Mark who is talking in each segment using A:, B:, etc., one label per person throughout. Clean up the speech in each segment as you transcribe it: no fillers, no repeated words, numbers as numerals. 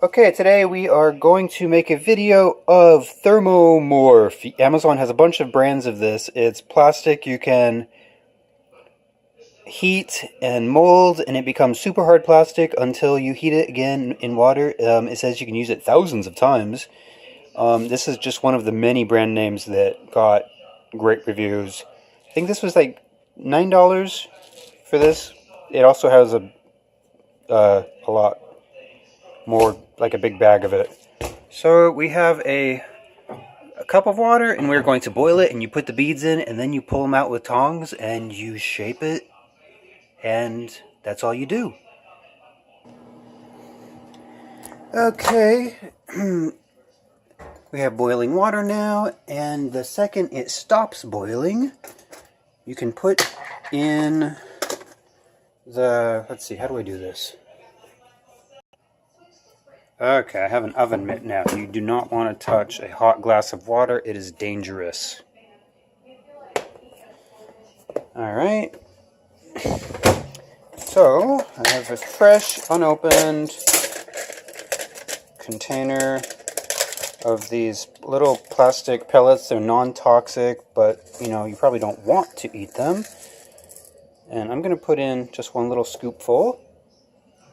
A: Okay, today we are going to make a video of Thermomorph. Amazon has a bunch of brands of this. It's plastic you can heat and mold, and it becomes super hard plastic until you heat it again in water. It says you can use it thousands of times. This is just one of the many brand names that got great reviews. I think this was like $9 for this. It also has a lot more, like a big bag of it. So we have a cup of water, and we're going to boil it, and you put the beads in, and then you pull them out with tongs, and you shape it, and that's all you do. Okay, we have boiling water now, and the second it stops boiling, you can put in the, let's see, how do I do this? Okay, I have an oven mitt now. You do not want to touch a hot glass of water. It is dangerous. Alright. So, I have a fresh, unopened container of these little plastic pellets. They're non-toxic, but, you probably don't want to eat them. And I'm going to put in just one little scoopful.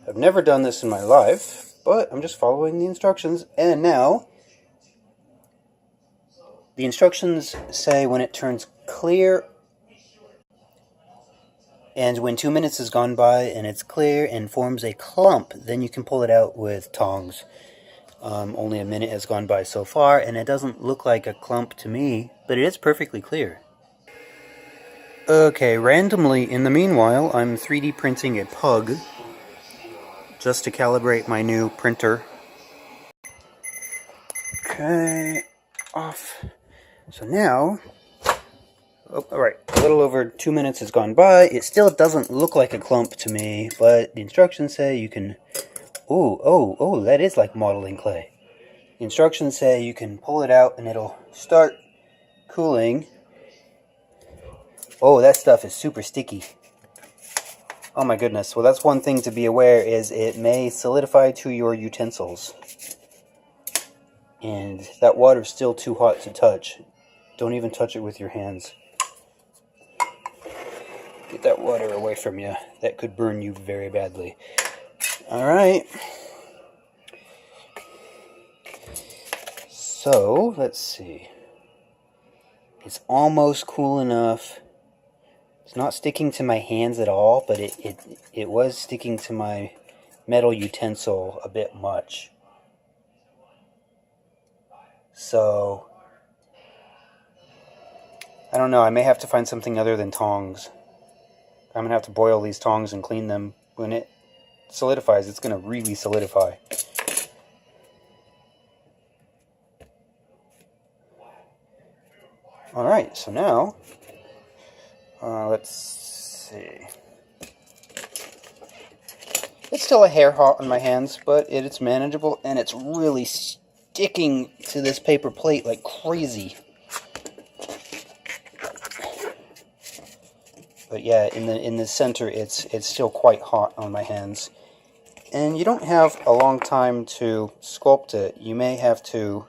A: I've never done this in my life, but I'm just following the instructions. And now, the instructions say when it turns clear, and when 2 minutes has gone by and it's clear and forms a clump, then you can pull it out with tongs. Only a minute has gone by so far, and it doesn't look like a clump to me, but it is perfectly clear. Okay, randomly, in the meanwhile, I'm 3D printing a pug, just to calibrate my new printer. Okay, off. So now, alright, a little over 2 minutes has gone by. It still doesn't look like a clump to me, but the instructions say you can, oh, that is like modeling clay. The instructions say you can pull it out and it'll start cooling. Oh, that stuff is super sticky. Oh my goodness. Well, that's one thing to be aware, is it may solidify to your utensils. And that water's still too hot to touch. Don't even touch it with your hands. Get that water away from you. That could burn you very badly. Alright. So, let's see. It's almost cool enough. It's not sticking to my hands at all, but it was sticking to my metal utensil a bit much. So, I don't know, I may have to find something other than tongs. I'm going to have to boil these tongs and clean them. When it solidifies, it's going to really solidify. Alright, so now, let's see. It's still a hair hot on my hands, but it's manageable, and it's really sticking to this paper plate like crazy. But yeah, in the center, it's still quite hot on my hands. And you don't have a long time to sculpt it. You may have to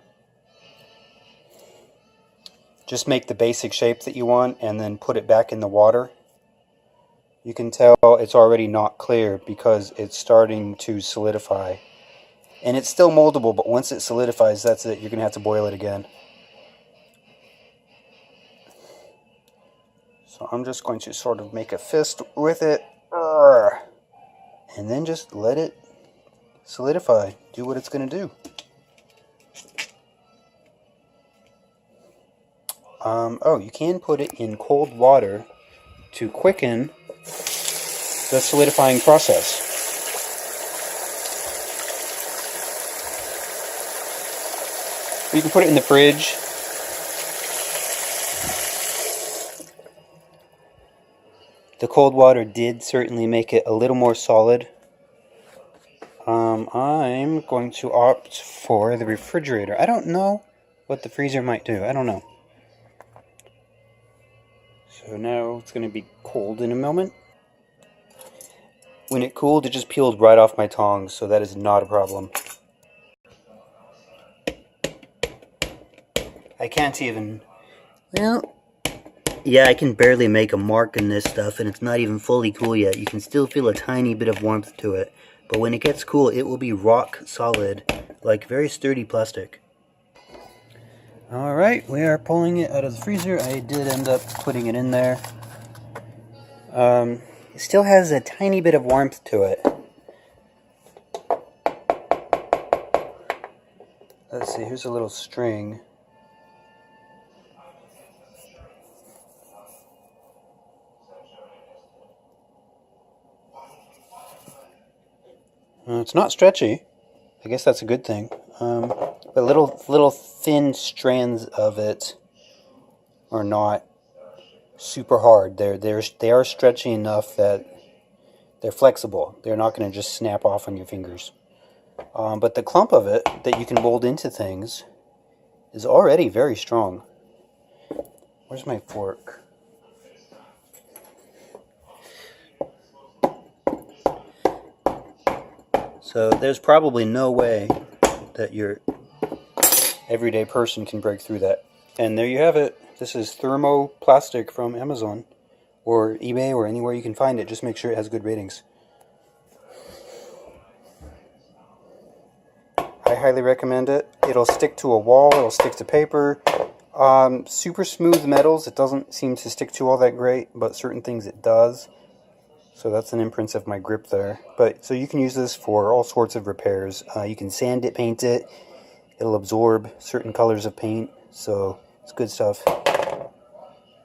A: just make the basic shape that you want and then put it back in the water. You can tell it's already not clear because it's starting to solidify. And it's still moldable, but once it solidifies, that's it. You're going to have to boil it again. So I'm just going to sort of make a fist with it. And then just let it solidify. Do what it's going to do. Oh, you can put it in cold water to quicken the solidifying process. You can put it in the fridge. The cold water did certainly make it a little more solid. I'm going to opt for the refrigerator. I don't know what the freezer might do. I don't know. So now it's going to be cold in a moment. When it cooled, it just peeled right off my tongs, so that is not a problem. I can't even... Well, yeah, I can barely make a mark in this stuff, and it's not even fully cool yet. You can still feel a tiny bit of warmth to it. But when it gets cool, it will be rock solid, like very sturdy plastic. Alright, we are pulling it out of the freezer. I did end up putting it in there. It still has a tiny bit of warmth to it. Let's see, here's a little string. It's not stretchy. I guess that's a good thing. But little thin strands of it are not super hard. They are stretchy enough that they're flexible. They're not going to just snap off on your fingers. But the clump of it that you can mold into things is already very strong. Where's my fork? So there's probably no way that your everyday person can break through that. And there you have it. This is Thermo plastic from Amazon or eBay or anywhere you can find it. Just make sure it has good ratings. I highly recommend it. It'll stick to a wall, it'll stick to paper. Super smooth metals, it doesn't seem to stick to all that great, but certain things it does. So that's an imprint of my grip there. But so you can use this for all sorts of repairs. You can sand it, paint it. It'll absorb certain colors of paint. So it's good stuff.